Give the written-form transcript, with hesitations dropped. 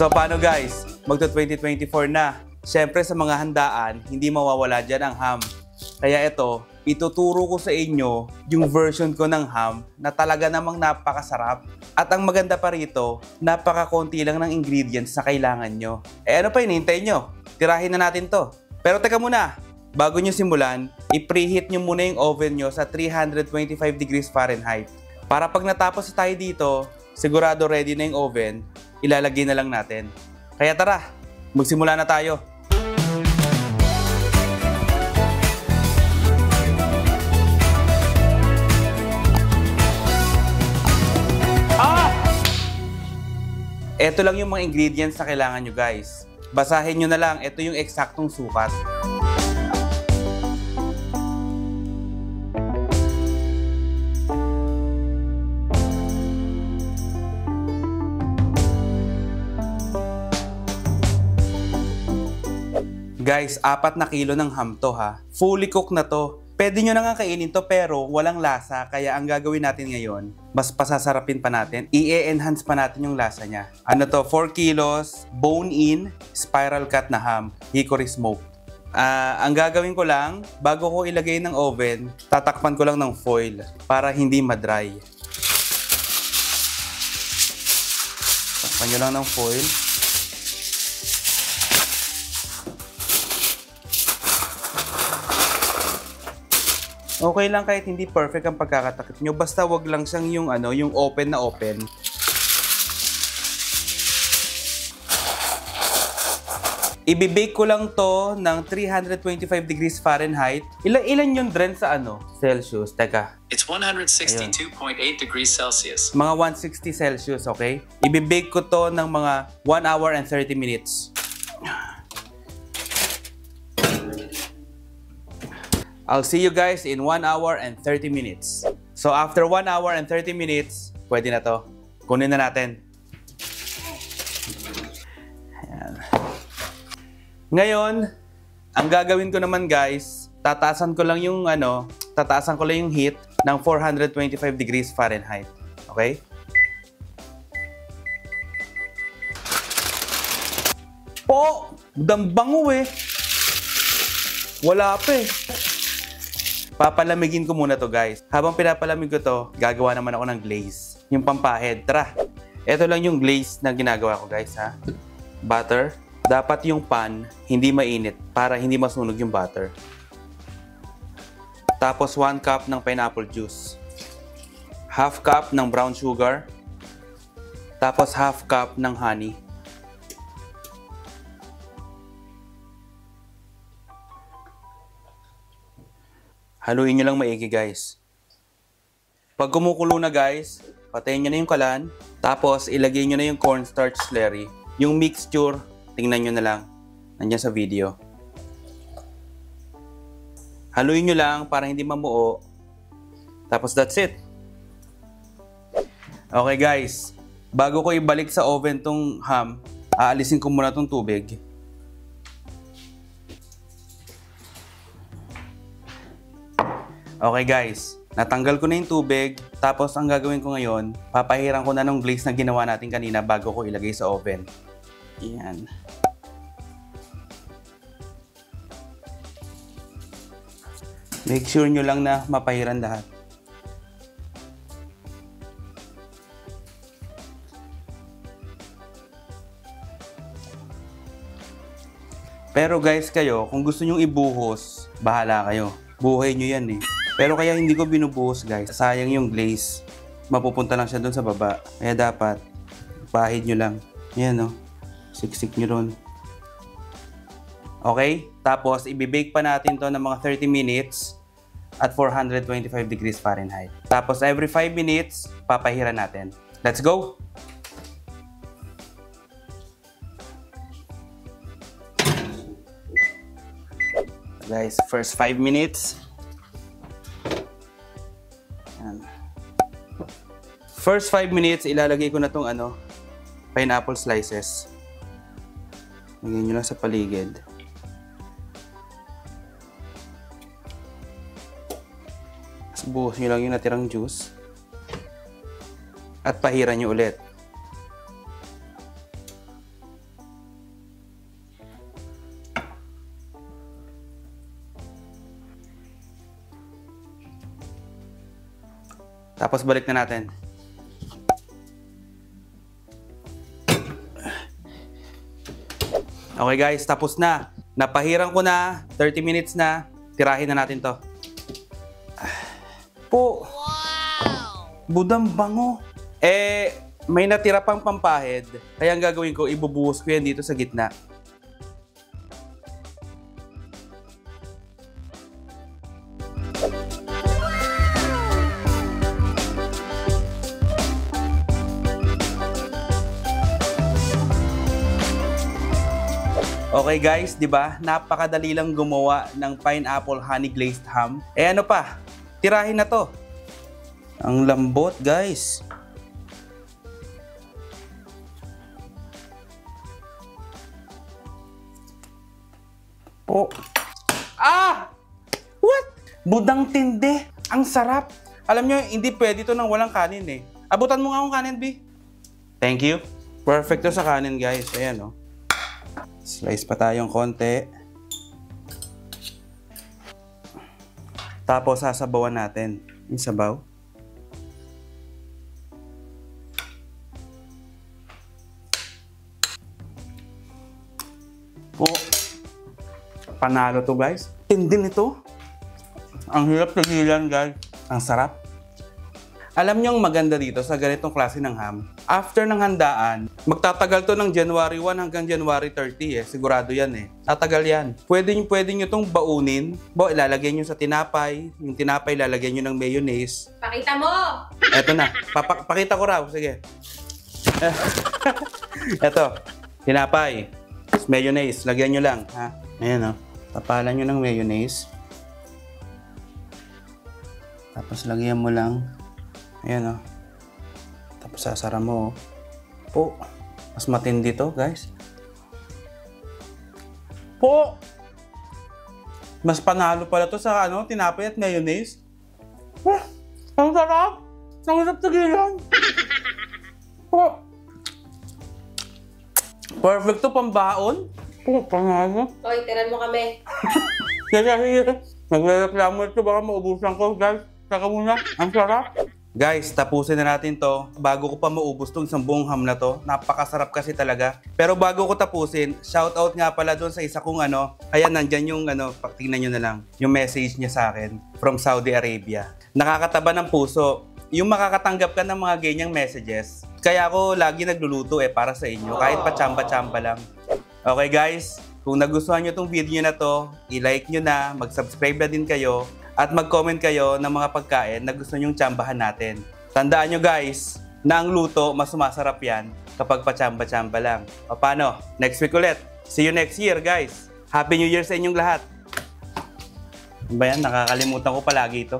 So paano guys? Magto 2024 na. Siyempre sa mga handaan, hindi mawawala dyan ang ham. Kaya ito, ituturo ko sa inyo yung version ko ng ham na talaga namang napakasarap. At ang maganda pa rito, napakakonti lang ng ingredients na kailangan nyo. Ano pa hinihintay nyo? Tirahin na natin to. Pero teka muna, bago nyo simulan, i-preheat nyo muna yung oven nyo sa 325 degrees Fahrenheit. Para pag natapos tayo dito, sigurado ready na yung oven, ilalagay na lang natin. Kaya tara, magsimula na tayo. Ito lang yung mga ingredients na kailangan nyo guys. Basahin nyo na lang, ito yung eksaktong sukat. Guys, 4 na kilo ng ham to ha. Fully cooked na to. Pwede nyo na nga kainin to pero walang lasa. Kaya ang gagawin natin ngayon, mas pasasarapin pa natin. I-enhance pa natin yung lasa niya. Ano to? 4 kilos, bone-in, spiral cut na ham. Hickory smoked. Ang gagawin ko lang, bago ko ilagay ng oven, tatakpan ko lang ng foil para hindi ma-dry. Takpan nyo lang ng foil. Okay lang kahit hindi perfect ang pagkakatakip nyo, basta wag lang siyang yung open na open. Ibibake ko lang to ng 325 degrees Fahrenheit. Ilan yung dren sa Celsius? Teka. It's 162.8 degrees Celsius. Mga 160 Celsius, okay? Ibibake ko to ng mga 1 hour and 30 minutes. I'll see you guys in 1 hour and 30 minutes. So after 1 hour and 30 minutes, pwede na to. Kunin na natin. Ayan. Ngayon, ang gagawin ko naman guys, tataasan ko lang yung heat ng 425 degrees Fahrenheit. Okay? Po! Dambango eh! Wala pa eh. Papalamigin ko muna to guys. Habang pinapalamig ko to, gagawa naman ako ng glaze. Yung pampahid. Tara! Ito lang yung glaze na ginagawa ko guys ha. Butter. Dapat yung pan hindi mainit para hindi masunog yung butter. Tapos 1 cup ng pineapple juice. Half cup ng brown sugar. Tapos half cup ng honey. Haluin nyo lang maigi guys. Pag kumukulo na guys, patayin nyo na yung kalan. Tapos ilagay nyo na yung cornstarch slurry. Yung mixture, tingnan nyo na lang. Nandiyan sa video. Haluin nyo lang para hindi mamuo. Tapos that's it. Okay guys, bago ko ibalik sa oven tong ham, aalisin ko muna tong tubig. Okay guys, natanggal ko na yung tubig, tapos ang gagawin ko ngayon, papahiran ko na ng glaze na ginawa natin kanina bago ko ilagay sa oven. Yan. Make sure nyo lang na mapahiran lahat. Pero guys kayo, kung gusto nyo ibuhos, bahala kayo. Buhay nyo yan eh. Pero kaya hindi ko binubuhos guys. Sayang yung glaze. Mapupunta lang siya doon sa baba. Kaya dapat, pahid nyo lang. Ayan o. Siksik nyo ron. Okay? Tapos, ibibake pa natin to ng mga 30 minutes at 425 degrees Fahrenheit. Tapos, every 5 minutes, papahiran natin. Let's go! Guys, first 5 minutes. Ayan. First 5 minutes, ilalagay ko na tong pineapple slices. Lagyan nyo lang sa paligid. Tapos buhos nyo lang yung natirang juice. At pahiran nyo ulit. Tapos balik na natin. Okay guys, tapos na. Napahiran ko na. 30 minutes na. Tirahin na natin to. Po. Budang bango. May natira pang pampahid. Kaya ang gagawin ko, ibubuhos ko yan dito sa gitna. Okay guys, 'di ba? Napakadali lang gumawa ng pineapple honey glazed ham. Ano pa? Tirahin na 'to. Ang lambot, guys. Oh. What? Budang tindi. Ang sarap. Alam nyo, hindi pwede ito nang walang kanin eh. Abutan mo nga akong kanin, B. Thank you. Perfect to sa kanin, guys. Ayan, oh. Slice pa tayong konti. Tapos sasabawan natin yung sabaw. Oh, panalo to guys. Tindi nito. Ang hirap tigilan guys. Ang sarap. Alam niyo ang maganda dito sa ganitong klase ng ham. After ng handaan, magtatagal to ng January 1 hanggang January 30 eh. Sigurado yan eh. Tatagal yan. Pwede nyo itong baunin. Ilalagay nyo sa tinapay. Yung tinapay ilalagay nyo ng mayonnaise. Pakita mo! Eto na. Pakita ko raw. Sige. Eto. Tinapay. Mayonnaise. Lagyan nyo lang. Ha? Ayan o. Tapalan nyo ng mayonnaise. Tapos lagyan mo lang. Ayan o. Tapos sasara mo o. Po. Mas matindi to guys. Po. Mas panalo pala to sa tinapay at mayonnaise. Ang sarap. Ang sarap tagilan. Po. Perfect to pambaon. Po, panalo. Hoy, tiran mo kami. Sige. Nagre-reklamo ito. Baka maubusan ko guys. Saka muna. Ang sarap. Guys, tapusin na natin to. Bago ko pa maubos tong isang buong ham na to. Napakasarap kasi talaga. Pero bago ko tapusin, shoutout nga pala doon sa isa kong Ayan, nandyan yung tingnan nyo na lang. Yung message niya sa akin from Saudi Arabia. Nakakataba ng puso. Yung makakatanggap ka ng mga ganyang messages. Kaya ako lagi nagluluto para sa inyo. Kahit pa tsamba-tsamba lang. Okay guys, kung nagustuhan nyo tong video na to, i-like nyo na, mag-subscribe na din kayo. At mag-comment kayo ng mga pagkain na gusto nyong tsambahan natin. Tandaan nyo guys, na ang luto, mas sumasarap yan kapag patsamba-tsamba lang. O paano? Next week ulit. See you next year guys. Happy New Year sa inyong lahat. Ano ba yan? Nakakalimutan ko palagi ito.